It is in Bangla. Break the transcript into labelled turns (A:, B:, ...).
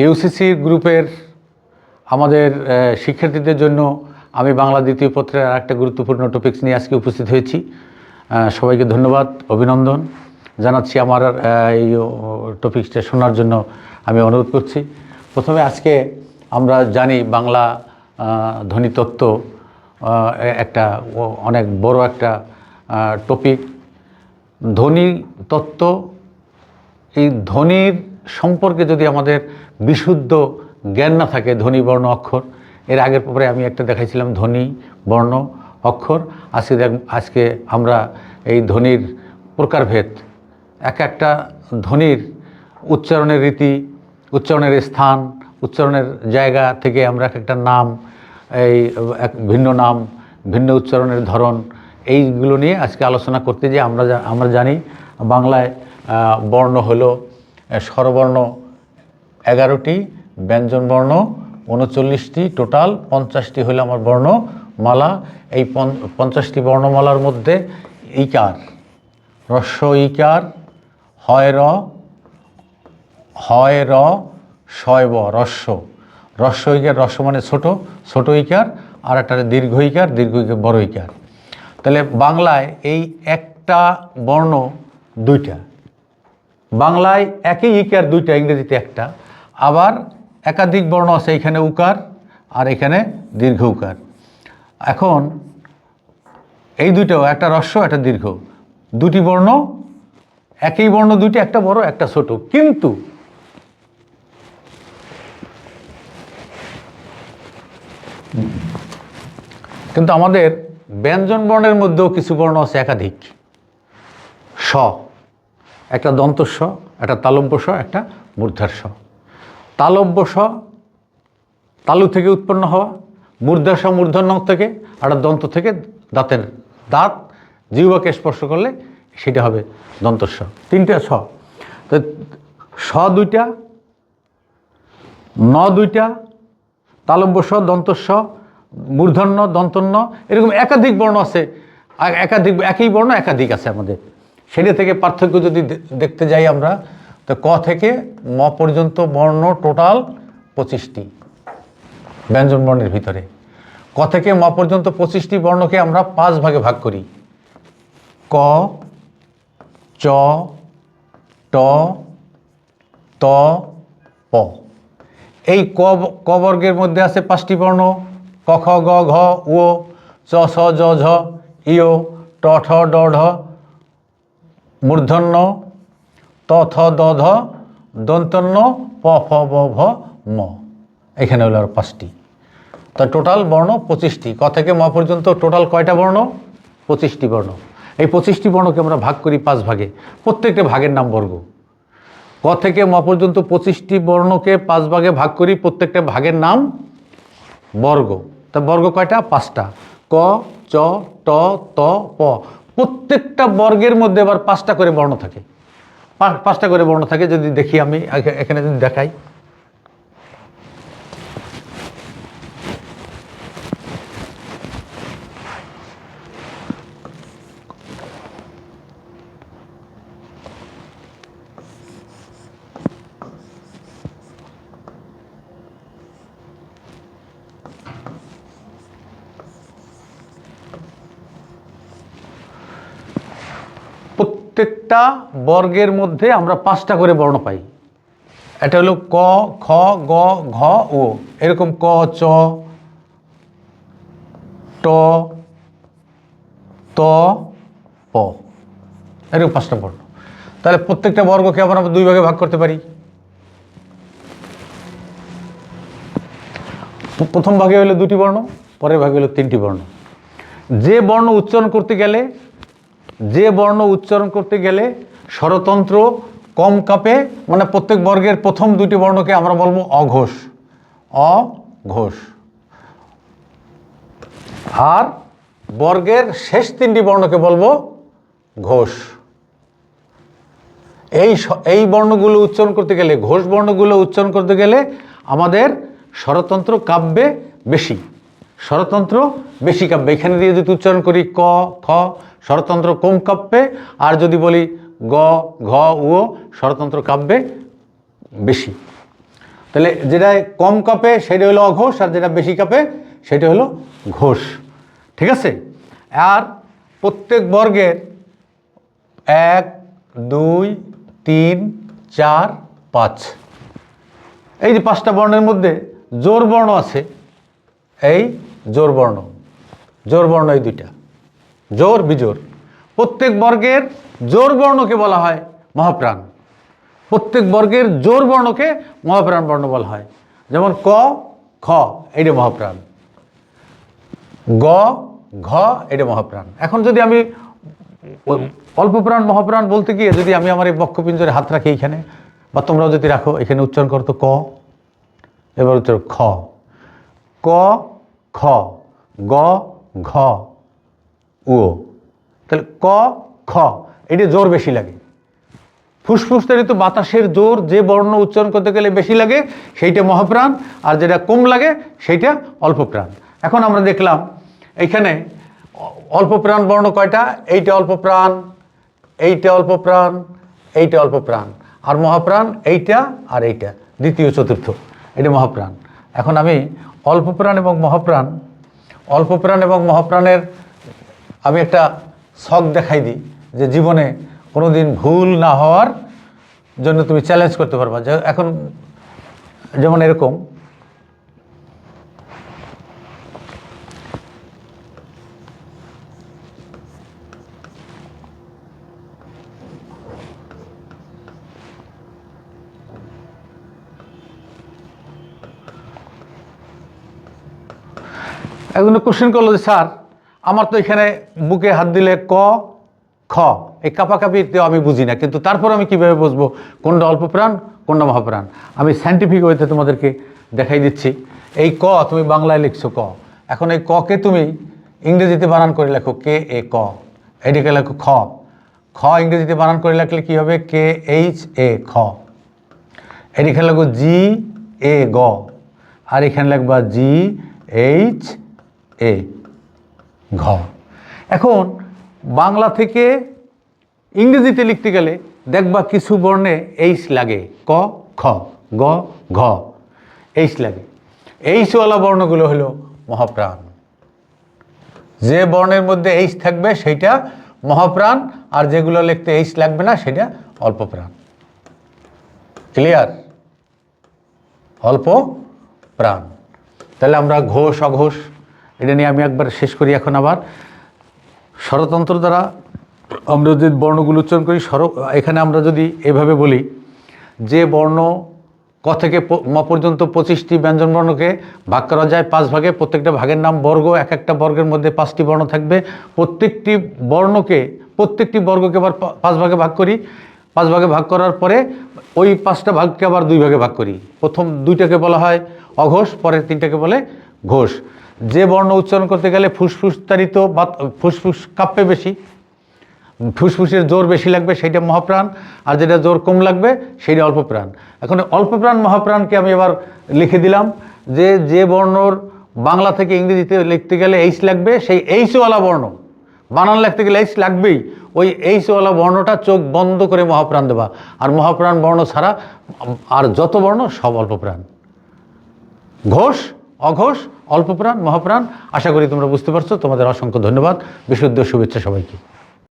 A: ইউসিসি গ্রুপের আমাদের শিক্ষার্থীদের জন্য আমি বাংলা দ্বিতীয় পত্রের আরেকটা গুরুত্বপূর্ণ টপিকস নিয়ে আজকে উপস্থিত হয়েছি। সবাইকে ধন্যবাদ, অভিনন্দন জানাচ্ছি আমার এই টপিকসটা শোনার জন্য আমি অনুরোধ করছি। প্রথমে আজকে আমরা জানি বাংলা ধ্বনিতত্ত্ব একটা অনেক বড় একটা টপিক। ধ্বনিতত্ত্ব, এই ধ্বনির সম্পর্কে যদি আমাদের বিশুদ্ধ জ্ঞান না থাকে, ধ্বনি বর্ণ অক্ষর, এর আগের পরে আমি একটা দেখাইছিলাম ধ্বনি বর্ণ অক্ষর। আজকে আমরা এই ধ্বনির প্রকারভেদ, একটা ধ্বনির উচ্চারণের রীতি, উচ্চারণের স্থান, উচ্চারণের জায়গা থেকে আমরা একটা নাম, এই ভিন্ন নাম, ভিন্ন উচ্চারণের ধরন, এইগুলো নিয়ে আজকে আলোচনা করতে যে আমরা জানি বাংলায় বর্ণ হলো স্বরবর্ণ 11টি, ব্যঞ্জনবর্ণ 39টি, টোটাল 50টি হলো আমার বর্ণমালা। এই 50টি বর্ণমালার মধ্যে ইকার, হ্রস্ব ইকার, হয় র, শয় ব, হ্রস্ব ইকার, হ্রস্ব মানে ছোট ইকার, আর একটা দীর্ঘ ইকার, বড় ইকার। তাহলে বাংলায় এই একটা বর্ণ দুইটা, বাংলায় একই ইকার দুইটা, ইংরেজিতে একটা। আবার একাধিক বর্ণ আছে, এখানে উকার আর এখানে দীর্ঘ উকার। এখন এই দুইটাও, একটা হ্রস্ব একটা দীর্ঘ, দুটি বর্ণ, একই বর্ণ দুটি, একটা বড় একটা ছোট। কিন্তু আমাদের ব্যঞ্জন বর্ণের মধ্যেও কিছু বর্ণ আছে একাধিক। স, একটা দন্তস্ব, একটা তালব্য স, একটা মূর্ধার স। তালব্য স তালু থেকে উৎপন্ন হওয়া, মূর্ধার স মূর্ধন্য থেকে, একটা দন্ত থেকে, দাঁত জিহ্বাকে স্পর্শ করলে সেটা হবে দন্তস্ব। তিনটা স, তো স দুইটা, ন দুইটা, তালব্য স, দন্তস্ব, মূর্ধন্য, দন্তন্য, এরকম একাধিক বর্ণ আছে। একই বর্ণ একাধিক আছে আমাদের। সেটা থেকে পার্থক্য যদি দেখতে যাই আমরা, তো ক থেকে ম পর্যন্ত বর্ণ টোটাল 25টি ব্যঞ্জন বর্ণের ভিতরে। ক থেকে ম পর্যন্ত 25টি বর্ণকে আমরা 5 ভাগে ভাগ করি। ক, চ, ট, ত, প। এই ক বর্গের মধ্যে আছে 5টি বর্ণ: ক, খ, গ, ঘ, উ, চ, ছ, জ, ঝ, ইয়, ট, ঠ, ড, ঢ, মূর্ধন্য, ত, থ, দ, ধ, দন্তন্য, প, ফ, ব, ভ, ম। এখানে হলো আর 5টি। তো টোটাল বর্ণ 25টি। ক থেকে ম পর্যন্ত টোটাল কয়টা বর্ণ? 25টি বর্ণ। এই 25টি বর্ণকে আমরা ভাগ করি 5 ভাগে। প্রত্যেকটা ভাগের নাম বর্গ। ক থেকে ম পর্যন্ত 25টি বর্ণকে 5 ভাগে ভাগ করি, প্রত্যেকটা ভাগের নাম বর্গ। তা বর্গ কয়টা? 5টা। ক, চ, ট, ত, প। প্রত্যেকটা বর্গের মধ্যে আবার 5টা করে বর্ণ থাকে। 5টা করে বর্ণ থাকে। যদি দেখি আমি এখানে যদি দেখাই, প্রত্যেকটা বর্গের মধ্যে আমরা 5টা করে বর্ণ পাই। এটা হলো ক, খ, গ, ঘ, ও। এরকম ক, চ, ট, ত, প, এরকম 5টা বর্ণ। তাহলে প্রত্যেকটা বর্গকে আমরা 2 ভাগে ভাগ করতে পারি। প্রথম ভাগে হলো 2টি বর্ণ, পরের ভাগে হলো 3টি বর্ণ। যে বর্ণ উচ্চারণ করতে গেলে স্বরতন্ত্র কম কাঁপে, মানে প্রত্যেক বর্গের প্রথম 2টি বর্ণকে আমরা বলবো অঘোষ, আর বর্গের শেষ 3টি বর্ণকে বলবো ঘোষ। এই বর্ণগুলো উচ্চারণ করতে গেলে, ঘোষ বর্ণগুলো উচ্চারণ করতে গেলে আমাদের স্বরতন্ত্র কাঁপবে বেশি। এখানে দিয়ে যদি উচ্চারণ করি ক, খ, স্বরতন্ত্র কম কাঁপবে। আর যদি বলি গ, ঘ, উ, স্বরতন্ত্র কাঁপবে বেশি। তো তাহলে যেটা কম কাঁপে সেটা হলো অঘোষ, আর যেটা বেশি কাঁপে সেটা হলো ঘোষ। ঠিক আছে? আর প্রত্যেক বর্গের 1 2 3 4 5 এই যে 5টা বর্ণের মধ্যে জোর বর্ণ আছে, এই জোর বর্ণ, জোর বর্ণ এই দুইটা, জোর বিজোড়। প্রত্যেক বর্গের জোর বর্ণকে বলা হয় মহাপ্রাণ। প্রত্যেক বর্গের জোর বর্ণকে মহাপ্রাণ বর্ণ বলা হয়। যেমন ক খ এইটা মহাপ্রাণ, গ ঘ এটা মহাপ্রাণ। এখন যদি আমি অল্পপ্রাণ মহাপ্রাণ বলতে গিয়ে যদি আমি আমার এই বক্ষপিঞ্জরে হাত রাখি এইখানে, বা তোমরাও যদি রাখো, এখানে উচ্চারণ করতো ক, এবার উচ্চারণ খ, ক খ গ ঘ উ। তাহলে ক খ এটা জোর বেশি লাগে। ফুসফুস তাড়িত বাতাসের জোর যে বর্ণ উচ্চারণ করতে গেলে বেশি লাগে সেইটা মহাপ্রাণ, আর যেটা কম লাগে সেইটা অল্পপ্রাণ। এখন আমরা দেখলাম এইখানে অল্পপ্রাণ বর্ণ কয়টা? এইটা অল্পপ্রাণ, এইটা অল্পপ্রাণ, এইটা অল্পপ্রাণ, আর মহাপ্রাণ এইটা আর এইটা, দ্বিতীয় চতুর্থ, এটা মহাপ্রাণ। এখন আমি অল্পপ্রাণ এবং মহাপ্রাণ, অল্পপ্রাণ এবং মহাপ্রাণের আমি একটা ছক দেখাই দিই, যে জীবনে কোনোদিন ভুল না হওয়ার জন্য তুমি চ্যালেঞ্জ করতে পারবা। এখন যেমন এরকম, একজন কোশ্চেন করলো যে স্যার আমার তো এখানে বুকে হাত দিলে ক খ এই কাপাকাপিতেও আমি বুঝি না, কিন্তু তারপর আমি কিভাবে বুঝবো কোনটা অল্পপ্রাণ কোনটা মহাপ্রাণ? আমি সায়েন্টিফিক ওয়েতে তোমাদেরকে দেখাই দিচ্ছি। এই ক তুমি বাংলায় লিখছো ক, এখন এই ককে তুমি ইংরেজিতে বানান করে লেখো কে এ ক, এদিকে লেখো খ, খ ইংরেজিতে বানান করে লিখলে কি হবে? কে এইচ এ খ। এদিকে লেখো জি এ গ, আর এখানে লিখবা জি এইচ এ ঘ। এখন বাংলা থেকে ইংরেজিতে লিখতে গেলে দেখবা কিছু বর্ণে এইচ লাগে, ক খ গ ঘ এইচ লাগে। এইচওয়ালা বর্ণগুলো হলো মহাপ্রাণ। যে বর্ণের মধ্যে এইচ থাকবে সেইটা মহাপ্রাণ, আর যেগুলো লিখতে এইচ লাগবে না সেটা অল্পপ্রাণ। ক্লিয়ার? অল্প প্রাণ। তাহলে আমরা ঘোষ অঘোষ এটা নিয়ে আমি একবার শেষ করি। এখন আবার স্বরতন্ত্র দ্বারা আমরা যে বর্ণগুলো উচ্চারণ করি, এখানে আমরা যদি এভাবে বলি যে বর্ণ ক থেকে ম পর্যন্ত 25টি ব্যঞ্জন বর্ণকে ভাগ করা যায় 5 ভাগে, প্রত্যেকটা ভাগের নাম বর্গ, এক একটা বর্গের মধ্যে 5টি বর্ণ থাকবে। প্রত্যেকটি বর্গকে আবার 5 ভাগে ভাগ করি, 5 ভাগে ভাগ করার পরে ওই 5টা ভাগকে আবার 2 ভাগে ভাগ করি। প্রথম 2টাকে বলা হয় অঘোষ, পরের 3টাকে বলে ঘোষ। যে বর্ণ উচ্চারণ করতে গেলে ফুসফুস তাড়িত বা ফুসফুস কাঁপে বেশি, ফুসফুসের জোর বেশি লাগবে সেইটা মহাপ্রাণ, আর যেটা জোর কম লাগবে সেইটা অল্পপ্রাণ। এখন অল্পপ্রাণ মহাপ্রাণকে আমি এবার লিখে দিলাম যে বর্ণর বাংলা থেকে ইংরেজিতে লিখতে গেলে এইচ লাগবে, সেই এইচওয়ালা বর্ণ বানান লিখতে গেলে এইচ লাগবেই, ওই এইচওয়ালা বর্ণটা চোখ বন্ধ করে মহাপ্রাণ দেবা। আর মহাপ্রাণ বর্ণ ছাড়া আর যত বর্ণ সব অল্পপ্রাণ। ঘোষ অঘোষ অল্পপ্রাণ মহাপ্রাণ। আশা করি তোমরা বুঝতে পারছো। তোমাদের অসংখ্য ধন্যবাদ, বিশুদ্ধ শুভেচ্ছা সবাইকে।